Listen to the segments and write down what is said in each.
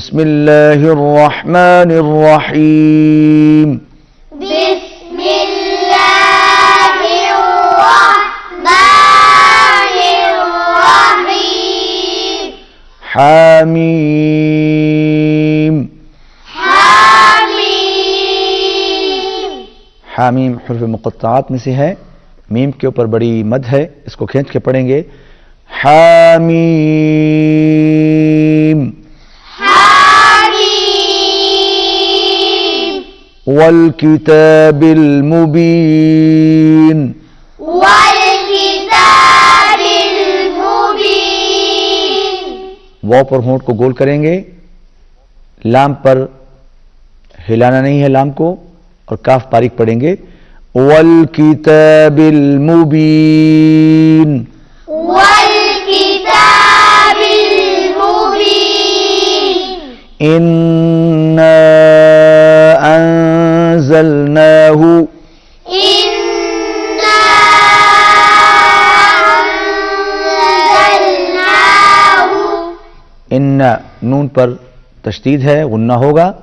बिस्मिल्लाहिर्रहमानिर्रहीम। बिस्मिल्लाहिर्रहमानिर्रहीम। हामीम। हामीम। हामीम हुर्फ मुक़त्तआत में से है, मीम के ऊपर बड़ी मद है, इसको खींच के पढ़ेंगे। हामीम। हामीम। वल किताबिल मुबीन। वल किताबिल मुबीन। वाव पर होंठ को गोल करेंगे, लाम पर हिलाना नहीं है लाम को, और काफ बारीक पढ़ेंगे। वल किताबिल मुबीन। वल किताबिल मुबीन। इन्ना अंज़लनाहु। इन्ना अंज़लनाहु। इन्ना नून पर तशदीद है, गुन्ना होगा।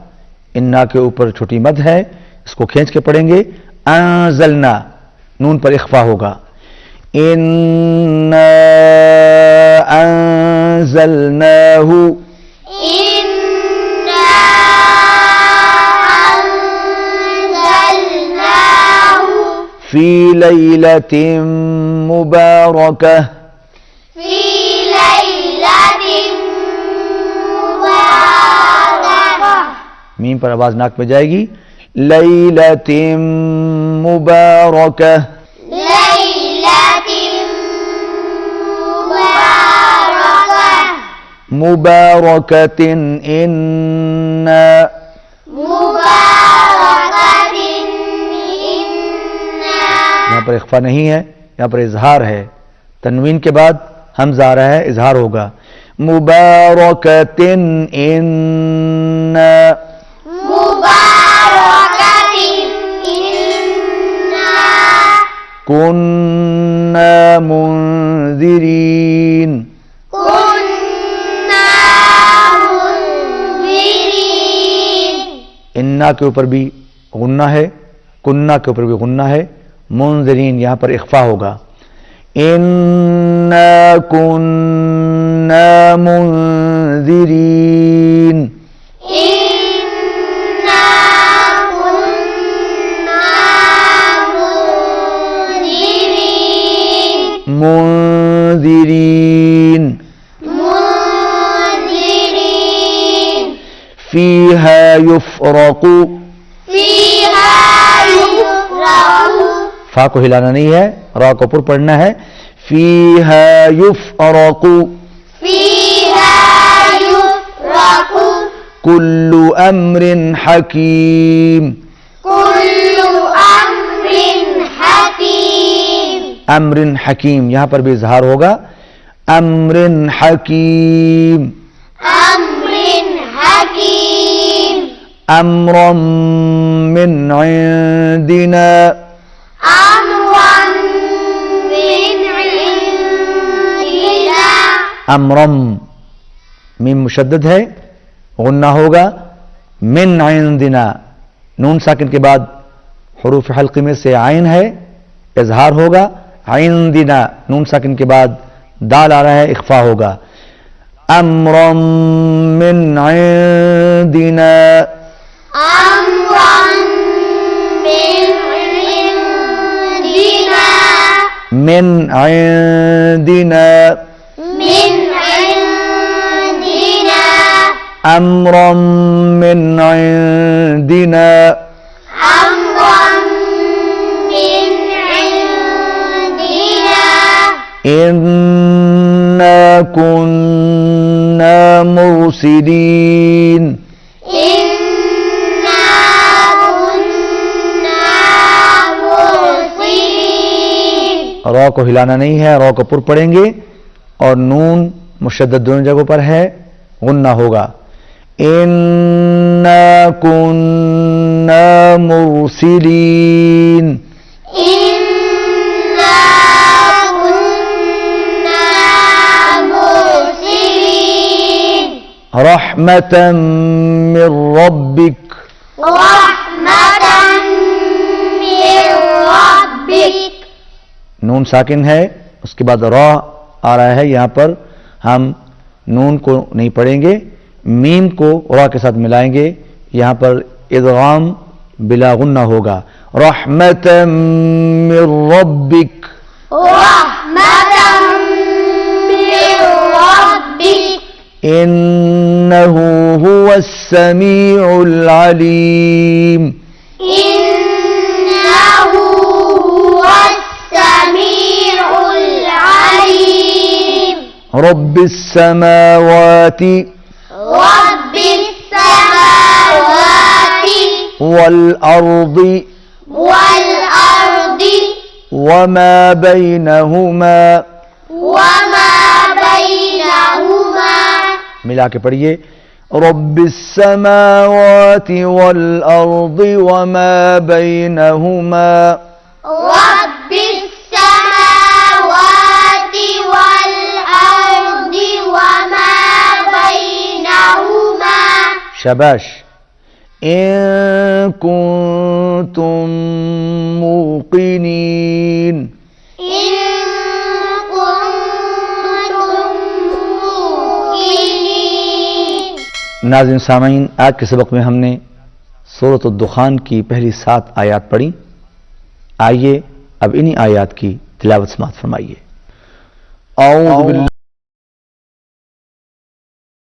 इन्ना के ऊपर छोटी मद है, इसको खींच के पढ़ेंगे। अंज़लना, नून पर इख्फा होगा। इन्ना अंज़लनाहु इन्ना अंज़लनाहु फी लैलतिन मुबारकह। फी लैलतिन मुबारकह। मीम पर आवाज नाक में जाएगी। लैलतिन मुबारकह। लैलतिन मुबारकह। मुबारकतिन इन्ना। मुबारकतिन इन्ना। यहाँ पर इख्फा नहीं है, यहाँ पर इजहार है। तनवीन के बाद हमजा आ रहा है, इजहार होगा। मुबारकतिन इन्ना। मुबारकतिन इन्ना। कुन्ना मुंज़िरीन। कुन्ना मुंज़िरीन। इन्ना के ऊपर भी गुन्ना है, कुन्ना के ऊपर भी गुन्ना है। मुंज़िरीन यहाँ पर इख्फा होगा। इन्ना कुन्ना मुंज़िरीन। इन्ना कुन्ना मुंज़िरीन। मुंज़िरीन। मुंज़िरीन। फीहा युफ़रक़ु। फीहा युफ़रक़ु। फा को हिलाना नहीं है, रा को ऊपर पढ़ना है। फीहा युफ़रक़ु फीहा युफ़रक़ु कुल्लु अम्रिन हकीम। कुल्लु अम्रिन हकीम। अम्रिन हकीम, यहां पर भी इजहार होगा। अम्रिन हकीम। अम्रिन हकीम। अम्रम मिन इंदिना। अम्रन मिन इंदिना। अम्रम, मीम मुशद्दद है, गुन्ना होगा। मिन इंदिना, नून साकिन के बाद हुरूफ हल्की में से आइन है, इजहार होगा। इंदिना, नून साकिन के बाद दाल आ रहा है, इख्फा होगा। अम्रम मिन इंदिना। अम्रन मिन इंदिना। मिन इंदिना। मिन इंदिना। अम्रम मिन इंदिना। अम्रन मिन इंदिना। इन्ना कुन्ना मुरसिलीन। इन्ना कुन्ना मुरसिलीन। रा को हिलाना नहीं है, रा को पुर पढ़ेंगे, और नून मुशद्दद दोनों जगहों पर है, गुन्ना होगा। इन्ना कुन्ना मुरसिलीन। इन्ना कुन्ना मुरसिलीन। रा रहमतम मिर रब्बिक, रहमतन मिर रब्बिक। नून साकिन है, उसके बाद रा आ रहा है, यहां पर हम नून को नहीं पढ़ेंगे, मीम को रा के साथ मिलाएंगे, यहां पर इदगाम बिला गुन्ना होगा। रहमतम मिर रब्बिक, रहमतन मिर रब्बिक। इन्नहु हुवस समीउल अलीम, इन्नहु हुवस समीउल अलीम। रब्बिस समावाति रब्बिस समावाति वल अर्दि वल अर्दि वमा बैनहुमा, वमा बैनहुमा। मिला के पढ़िए। रब्बिस समावाति वल अर्दि वमा बैनहुमा, रब्बिस समावाति वल अर्दि वमा बैनहुमा। शाबाश। इन कुंतुम मूकिनीन, इन कुंतुम मूकिनीन। नाज़रीन सामीन, आज के सबक में हमने सूरत दुखान की पहली 7 आयत पढ़ी। आइए अब इन्हीं आयत की तिलावत समाअत फरमाइए। औज़ु बिल्लाहि